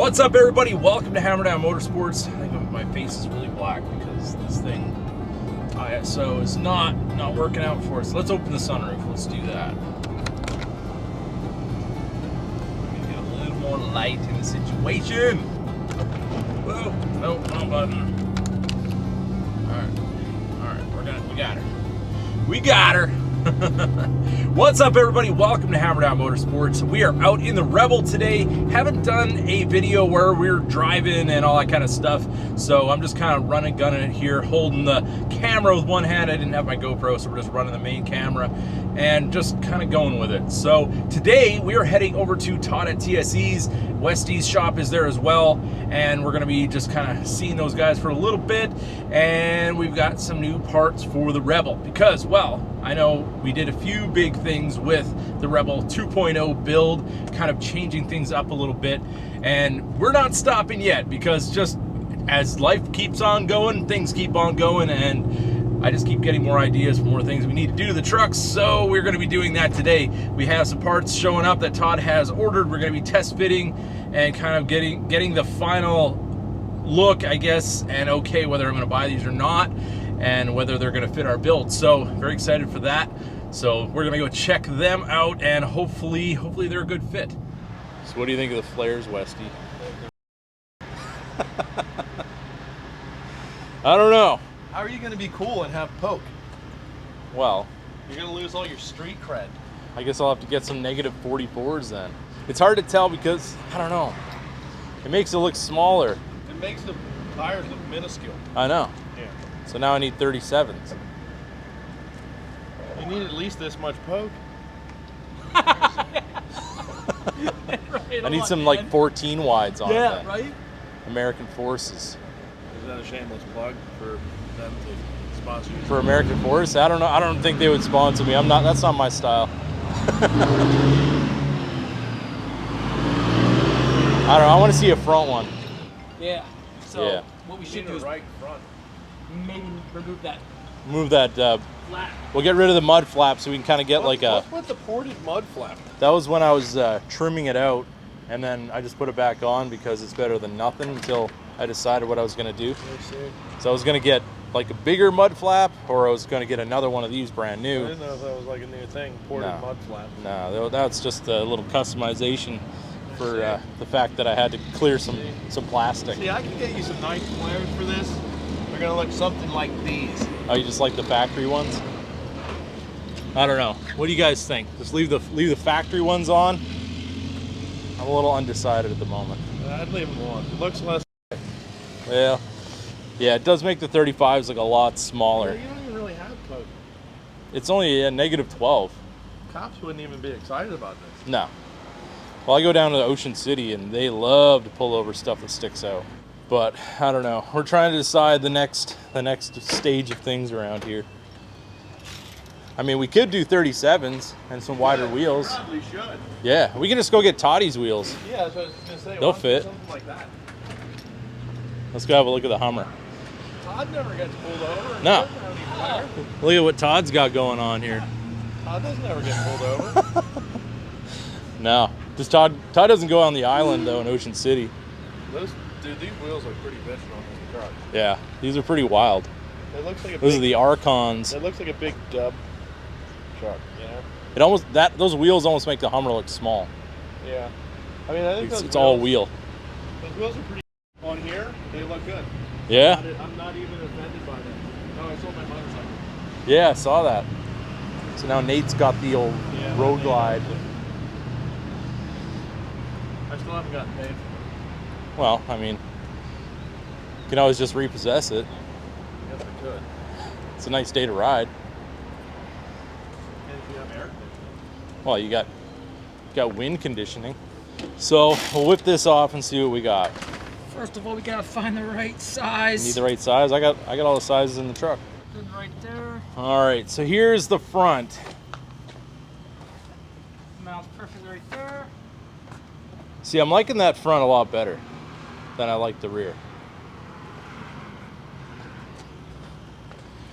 What's up, everybody? Welcome to Hammerdown Motorsports. I think my face is really black because this thing ISO is not working out for us. Let's open the sunroof. Let's do that. Get a little more light in the situation. Whoa, no, wrong button. All right, we got her. What's up, everybody? Welcome to Hammerdown Motorsports. We are out in the Rebel today. Haven't done a video where we're driving and all that kind of stuff, so I'm just kind of gunning it here, holding the camera with one hand. I didn't have my GoPro, so we're just running the main camera and just kind of going with it. So today we are heading over to Todd at TSE's. Westy's shop is there as well, and we're going to be just kind of seeing those guys for a little bit. And we've got some new parts for the Rebel because, well, I know we did a few big things with the Rebel 2.0 build, kind of changing things up a little bit, and we're not stopping yet because just as life keeps on going, things keep on going, and I just keep getting more ideas for more things we need to do to the trucks, so we're going to be doing that today. We have some parts showing up that Todd has ordered. We're going to be test fitting and kind of getting the final look, I guess, and okay whether I'm going to buy these or not, and whether they're going to fit our build. So very excited for that. So we're going to go check them out, and hopefully they're a good fit. So what do you think of the flares, Westy? I don't know. How are you going to be cool and have poke? Well, you're going to lose all your street cred. I guess I'll have to get some negative 44s then. It's hard to tell because, I don't know, it makes it look smaller. It makes the tires look minuscule. I know. Yeah. So now I need 37s. You need at least this much poke. Right, I need some like 14 wides on that. Yeah, right? American Forces. Is that a shameless plug for them to sponsor you? For American Forces? I don't know. I don't think they would sponsor me. That's not my style. I don't know. I want to see a front one. Yeah. So yeah. What we should do is right front. maybe remove that Move that. flap. We'll get rid of the mud flap so we can kind of get like a. What's with the ported mud flap? That was when I was trimming it out, and then I just put it back on because it's better than nothing until I decided what I was going to do. So I was going to get like a bigger mud flap, or I was going to get another one of these brand new. I didn't know if that was like a new thing, ported mud flap. No, that's just a little customization for the fact that I had to clear some plastic. See, I can get you some nice flares for this. They're going to look something like these. Oh, you just like the factory ones? I don't know. What do you guys think? Just leave the factory ones on? I'm a little undecided at the moment. I'd leave them on. It looks less. Well, yeah, it does make the 35s look a lot smaller. You don't even really have poke. It's only a negative 12. Cops wouldn't even be excited about this. No. Well, I go down to Ocean City and they love to pull over stuff that sticks out. But I don't know. We're trying to decide the next stage of things around here. I mean, we could do 37s and some wider wheels. Probably should. Yeah, we can just go get Toddy's wheels. Yeah, that's what I was gonna say. They'll fit. Something like that. Let's go have a look at the Hummer. Todd never gets pulled over. No. He doesn't have any flare. Look at what Todd's got going on here. Todd doesn't ever get pulled over. No. Just Todd doesn't go on the island though in Ocean City. Dude, these wheels look pretty vicious on this truck. Yeah, these are pretty wild. It looks like Those are the Archons. It looks like a big dub truck, you know? Those wheels almost make the Hummer look small. Yeah. I mean, I think It's all wheel. Those wheels are pretty on here. They look good. Yeah? I'm not even offended by them. Oh, I sold my motorcycle. Yeah, I saw that. So now Nate's got the old Road Glide. I still haven't gotten paid. Well, I mean, you can always just repossess it. I guess I could. It's a nice day to ride. And if you have air conditioning. Well, you got wind conditioning. So we'll whip this off and see what we got. First of all, we gotta find the right size. You need the right size. I got all the sizes in the truck. Right there. All right, so here's the front. Mount's perfect right there. See, I'm liking that front a lot better than I like the rear.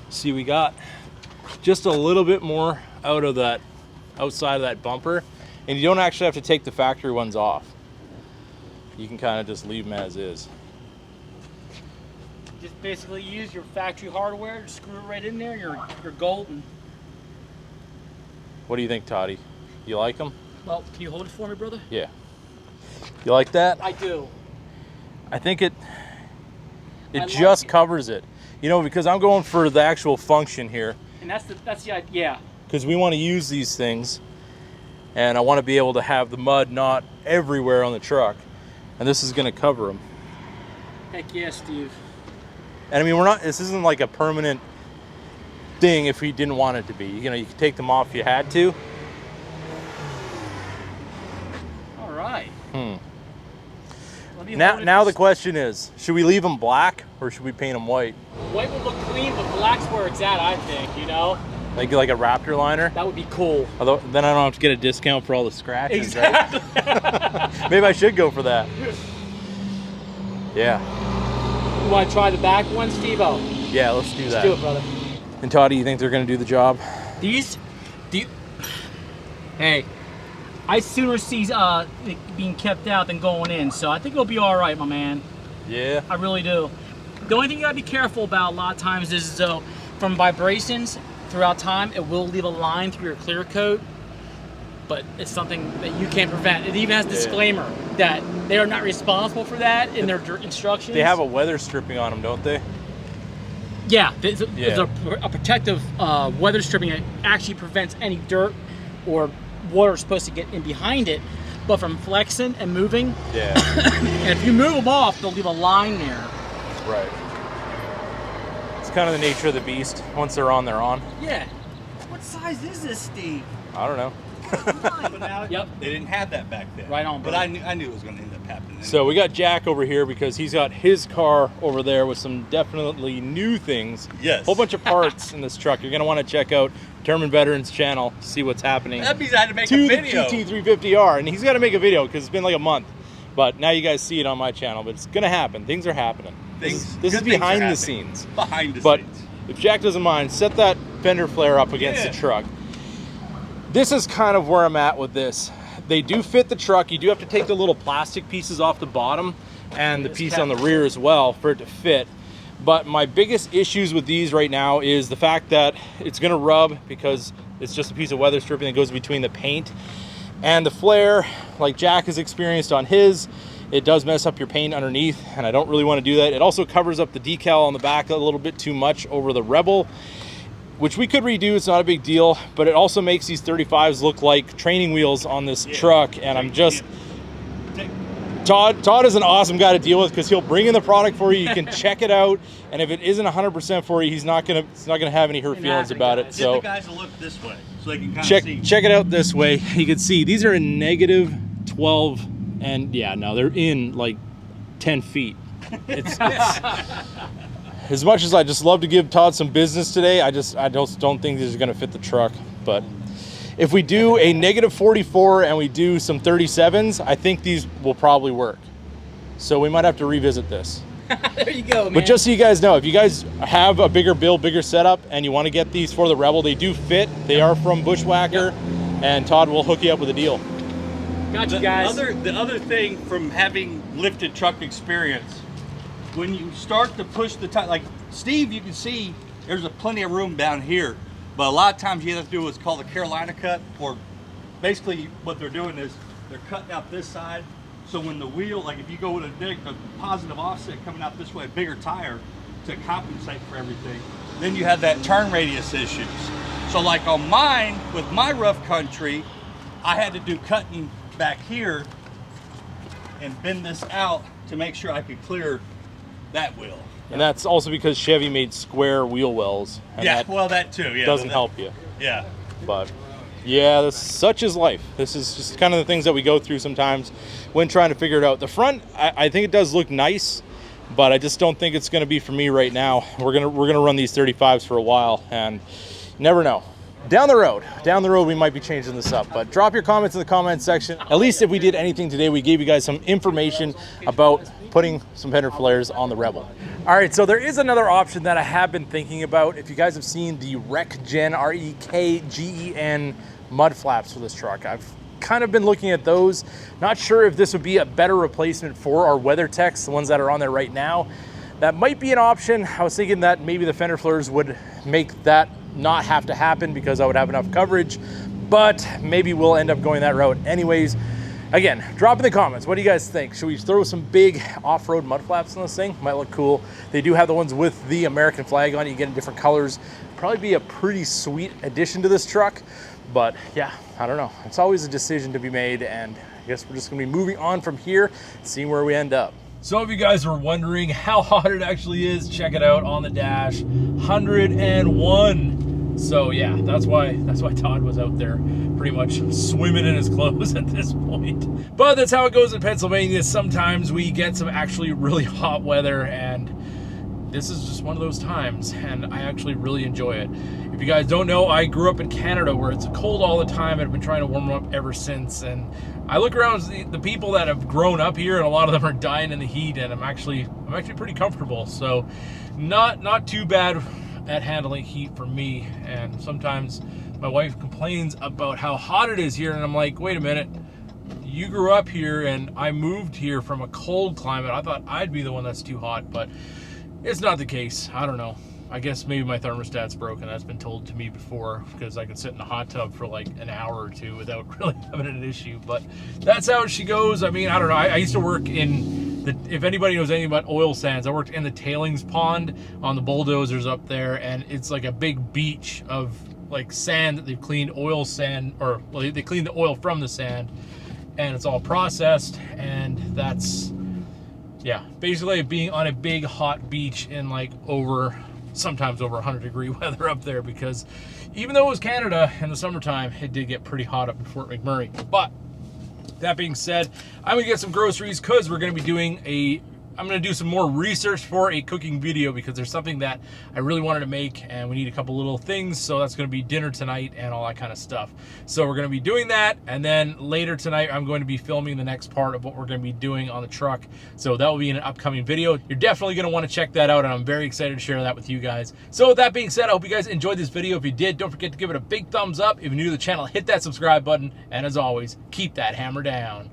See, we got just a little bit more outside of that bumper, and you don't actually have to take the factory ones off. you can kind of just leave them as is. Just basically use your factory hardware to screw it right in there. You're golden. What do you think, Toddy? You like them? Well, can you hold it for me, brother? Yeah. You like that? I do. I think it like just it. covers it. You know, because I'm going for the actual function here. And that's the idea. Because we want to use these things, and I want to be able to have the mud not everywhere on the truck, and this is going to cover them. Heck yeah, Steve. And I mean, this isn't like a permanent thing if we didn't want it to be. You know, you could take them off if you had to. All right. Now the question is, should we leave them black or should we paint them white? White would look clean, but black's where it's at, I think, you know? Like a Raptor liner? That would be cool. Although then I don't have to get a discount for all the scratches, Exactly. right? Maybe I should go for that. Yeah. You want to try the back one, Steve-O? Yeah, let's do that. Let's do it, brother. And Toddy, you think they're going to do the job? Hey, I sooner see it being kept out than going in, so I think it'll be all right, my man. Yeah. I really do. The only thing you gotta be careful about a lot of times is from vibrations throughout time, it will leave a line through your clear coat, but it's something that you can't prevent. It even has a disclaimer that they are not responsible for that in their instructions. They have a weather stripping on them, don't they? Yeah, there's a protective weather stripping that actually prevents any dirt or water supposed to get in behind it, but from flexing and moving, and if you move them off, they'll leave a line there. Right. It's kind of the nature of the beast. Once they're on, they're on. Yeah. What size is this, Steve? I don't know. But now, Yep. They didn't have that back then. Right on, But brother. I knew it was going to end up happening. So we got Jack over here because he's got his car over there with some definitely new things. Yes. Whole bunch of parts in this truck. You're going to want to check out Determined Veterans channel to see what's happening. That means I had to make to a video. the GT350R, and he's got to make a video because it's been like a month. But now you guys see it on my channel, but it's going to happen. Things are happening. This is behind the scenes. Behind the But scenes. if Jack doesn't mind, set that fender flare up against the truck. This is kind of where I'm at with this. They do fit the truck. You do have to take the little plastic pieces off the bottom and the piece on the rear as well for it to fit. But my biggest issues with these right now is the fact that it's gonna rub because it's just a piece of weather stripping that goes between the paint and the flare. Like Jack has experienced on his, it does mess up your paint underneath, and I don't really want to do that. It also covers up the decal on the back a little bit too much over the Rebel, which we could redo. It's not a big deal, but it also makes these 35s look like training wheels on this truck, and I'm just... Todd is an awesome guy to deal with because he'll bring in the product for you. You can check it out, and if it isn't 100% for you, he's not gonna have any hurt feelings about it. So Get the guys to look this way so they can kind of see. check it out this way. You can see these are in negative 12, and yeah, no, they're in like 10 feet. It's as much as I just love to give Todd some business today, I just don't think these are gonna fit the truck. But if we do a negative 44 and we do some 37s, I think these will probably work. So we might have to revisit this. There you go, man. But just so you guys know, if you guys have a bigger build, bigger setup, and you want to get these for the Rebel, they do fit. They are from Bushwacker, and Todd will hook you up with a deal. Got you guys. The other thing from having lifted truck experience, when you start to push the tire, like Steve, you can see there's plenty of room down here. But a lot of times you have to do what's called a Carolina cut, or basically what they're doing is they're cutting out this side. So when the wheel, like if you go with a positive offset coming out this way, a bigger tire to compensate for everything, then you have that turn radius issues. So like on mine, with my rough country, I had to do cutting back here and bend this out to make sure I could clear that wheel. And that's also because Chevy made square wheel wells. And Yeah, that well, that too. Yeah, doesn't help you. Yeah. But yeah, such is life. This is just kind of the things that we go through sometimes when trying to figure it out. The front, I think it does look nice, but I just don't think it's going to be for me right now. We're gonna run these 35s for a while, and you never know. Down the road, we might be changing this up, but drop your comments in the comment section. At least if we did anything today, we gave you guys some information about putting some fender flares on the Rebel. All right, so there is another option that I have been thinking about. If you guys have seen the RecGen, REKGEN mud flaps for this truck, I've kind of been looking at those. Not sure if this would be a better replacement for our WeatherTechs, the ones that are on there right now. That might be an option. I was thinking that maybe the fender flares would make that not have to happen because I would have enough coverage, but maybe we'll end up going that route anyways. Again, drop in the comments, what do you guys think? Should we throw some big off-road mud flaps on this thing? Might look cool. They do have the ones with the American flag on it. You get in different colors. Probably be a pretty sweet addition to this truck, but yeah, I don't know. It's always a decision to be made, and I guess we're just gonna be moving on from here, seeing where we end up. So if you guys are wondering how hot it actually is, check it out on the dash, 101. So yeah, that's why Todd was out there pretty much swimming in his clothes at this point. But that's how it goes in Pennsylvania. Sometimes we get some actually really hot weather, and this is just one of those times, and I actually really enjoy it. If you guys don't know, I grew up in Canada where it's cold all the time, and I've been trying to warm up ever since. And I look around the people that have grown up here, and a lot of them are dying in the heat, and I'm actually pretty comfortable. So not too bad at handling heat for me. And sometimes my wife complains about how hot it is here, and I'm like, wait a minute, you grew up here and I moved here from a cold climate. I thought I'd be the one that's too hot, but it's not the case. I don't know. I guess maybe my thermostat's broken. That's been told to me before, because I could sit in the hot tub for like an hour or two without really having an issue. But that's how she goes. I mean, I don't know. I used to work in the, if anybody knows anything about oil sands, I worked in the tailings pond on the bulldozers up there, and it's like a big beach of like sand that they've cleaned oil sand, or well, they clean the oil from the sand, and it's all processed, and that's, yeah, basically being on a big hot beach in like sometimes over 100-degree weather up there, because even though it was Canada in the summertime, it did get pretty hot up in Fort McMurray. But that being said, I'm gonna get some groceries because we're gonna be doing I'm gonna do some more research for a cooking video, because there's something that I really wanted to make and we need a couple little things. So that's gonna be dinner tonight and all that kind of stuff. So we're gonna be doing that, and then later tonight I'm going to be filming the next part of what we're gonna be doing on the truck. So that will be in an upcoming video. You're definitely gonna wanna check that out, and I'm very excited to share that with you guys. So with that being said, I hope you guys enjoyed this video. If you did, don't forget to give it a big thumbs up. If you're new to the channel, hit that subscribe button, and as always, keep that hammer down.